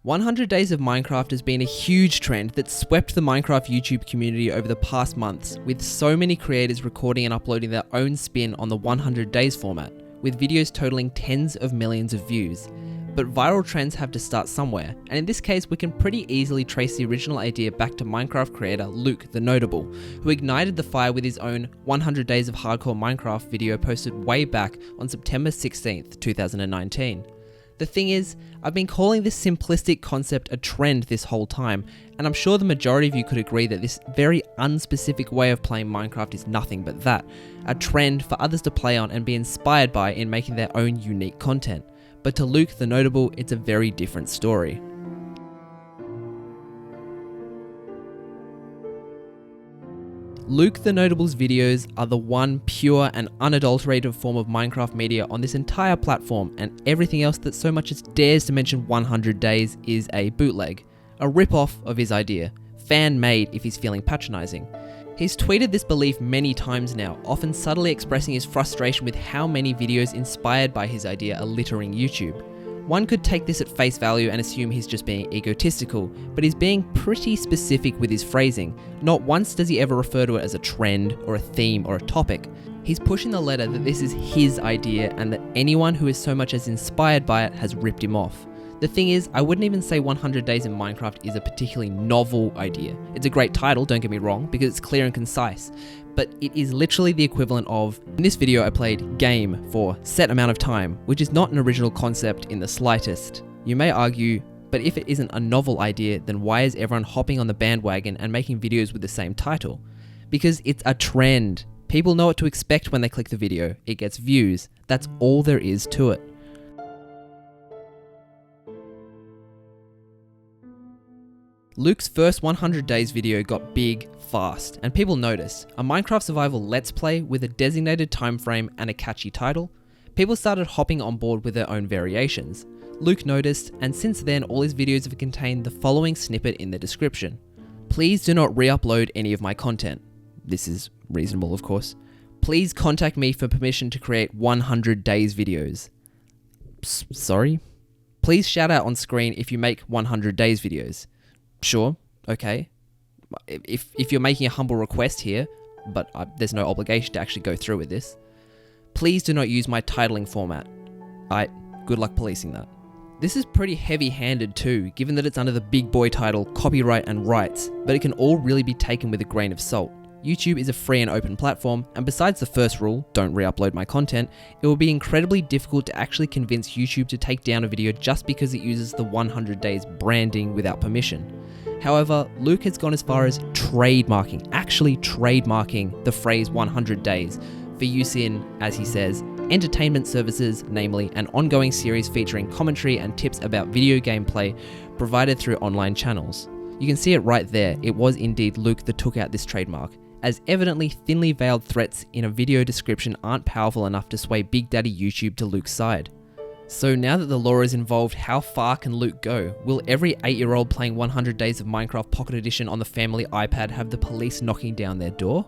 100 Days of Minecraft has been a huge trend that swept the Minecraft YouTube community over the past months, with so many creators recording and uploading their own spin on the 100 Days format, with videos totaling tens of millions of views. But viral trends have to start somewhere, and in this case we can pretty easily trace the original idea back to Minecraft creator Luke the Notable, who ignited the fire with his own 100 Days of Hardcore Minecraft video posted way back on September 16th, 2019. The thing is, I've been calling this simplistic concept a trend this whole time, and I'm sure the majority of you could agree that this very unspecific way of playing Minecraft is nothing but that, a trend for others to play on and be inspired by in making their own unique content. But to Luke the Notable, it's a very different story. Luke the Notable's videos are the one pure and unadulterated form of Minecraft media on this entire platform, and everything else that so much as dares to mention 100 Days is a bootleg, a rip-off of his idea, fan-made if he's feeling patronising. He's tweeted this belief many times now, often subtly expressing his frustration with how many videos inspired by his idea are littering YouTube. One could take this at face value and assume he's just being egotistical, but he's being pretty specific with his phrasing. Not once does he ever refer to it as a trend, or a theme, or a topic. He's pushing the letter that this is his idea and that anyone who is so much as inspired by it has ripped him off. The thing is, I wouldn't even say 100 Days in Minecraft is a particularly novel idea. It's a great title, don't get me wrong, because it's clear and concise. But it is literally the equivalent of, in this video I played game for set amount of time, which is not an original concept in the slightest. You may argue, but if it isn't a novel idea, then why is everyone hopping on the bandwagon and making videos with the same title? Because it's a trend. People know what to expect when they click the video. It gets views. That's all there is to it. Luke's first 100 Days video got big fast, and people noticed. A Minecraft survival let's play with a designated time frame and a catchy title. People started hopping on board with their own variations. Luke noticed, and since then all his videos have contained the following snippet in the description. Please do not re-upload any of my content. This is reasonable, of course. Please contact me for permission to create 100 Days videos. Sorry? Please shout out on screen if you make 100 Days videos. Sure, okay. If you're making a humble request here, but there's no obligation to actually go through with this. Please do not use my titling format. Good luck policing that. This is pretty heavy-handed too, given that it's under the big boy title, copyright and rights, but it can all really be taken with a grain of salt. YouTube is a free and open platform, and besides the first rule, don't re-upload my content, it will be incredibly difficult to actually convince YouTube to take down a video just because it uses the 100 Days branding without permission. However, Luke has gone as far as actually trademarking the phrase 100 Days for use in, as he says, entertainment services, namely an ongoing series featuring commentary and tips about video gameplay provided through online channels. You can see it right there, it was indeed Luke that took out this trademark, as evidently thinly veiled threats in a video description aren't powerful enough to sway Big Daddy YouTube to Luke's side. So now that the law is involved, how far can Luke go? Will every 8-year-old playing 100 Days of Minecraft Pocket Edition on the family iPad have the police knocking down their door?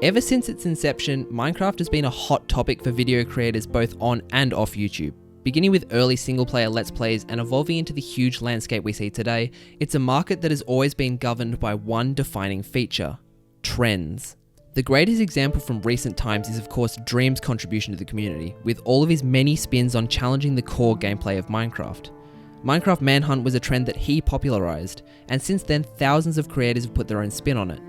Ever since its inception, Minecraft has been a hot topic for video creators both on and off YouTube. Beginning with early single-player Let's Plays and evolving into the huge landscape we see today, it's a market that has always been governed by one defining feature: trends. The greatest example from recent times is of course Dream's contribution to the community, with all of his many spins on challenging the core gameplay of Minecraft. Minecraft Manhunt was a trend that he popularised, and since then thousands of creators have put their own spin on it.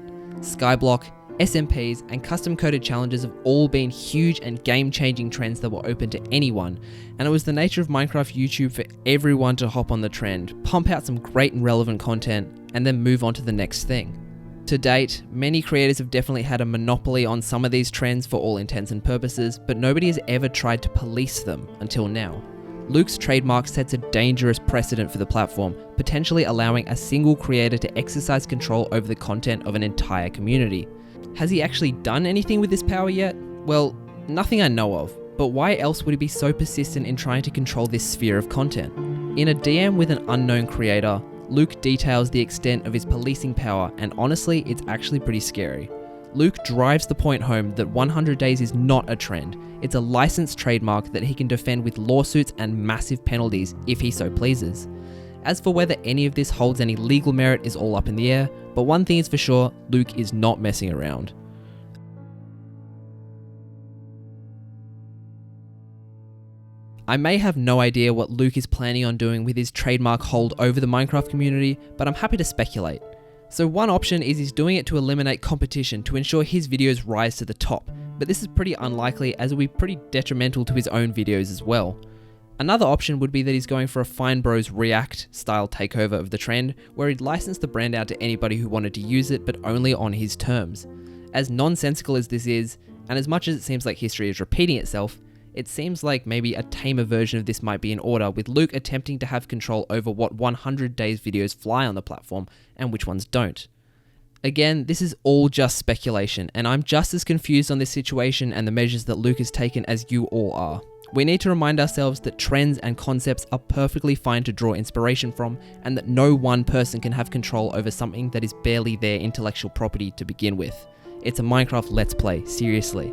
Skyblock, SMPs, and custom-coded challenges have all been huge and game-changing trends that were open to anyone, and it was the nature of Minecraft YouTube for everyone to hop on the trend, pump out some great and relevant content, and then move on to the next thing. To date, many creators have definitely had a monopoly on some of these trends for all intents and purposes, but nobody has ever tried to police them until now. Luke's trademark sets a dangerous precedent for the platform, potentially allowing a single creator to exercise control over the content of an entire community. Has he actually done anything with this power yet? Well, nothing I know of, but why else would he be so persistent in trying to control this sphere of content? In a DM with an unknown creator, Luke details the extent of his policing power, and honestly, it's actually pretty scary. Luke drives the point home that 100 days is not a trend. It's a licensed trademark that he can defend with lawsuits and massive penalties if he so pleases. As for whether any of this holds any legal merit is all up in the air, but one thing is for sure, Luke is not messing around. I may have no idea what Luke is planning on doing with his trademark hold over the Minecraft community, but I'm happy to speculate. So one option is he's doing it to eliminate competition to ensure his videos rise to the top, but this is pretty unlikely as it will be pretty detrimental to his own videos as well. Another option would be that he's going for a Fine Bros React style takeover of the trend, where he'd license the brand out to anybody who wanted to use it, but only on his terms. As nonsensical as this is, and as much as it seems like history is repeating itself, it seems like maybe a tamer version of this might be in order, with Luke attempting to have control over what 100 days videos fly on the platform and which ones don't. Again, this is all just speculation, and I'm just as confused on this situation and the measures that Luke has taken as you all are. We need to remind ourselves that trends and concepts are perfectly fine to draw inspiration from, and that no one person can have control over something that is barely their intellectual property to begin with. It's a Minecraft Let's Play, seriously.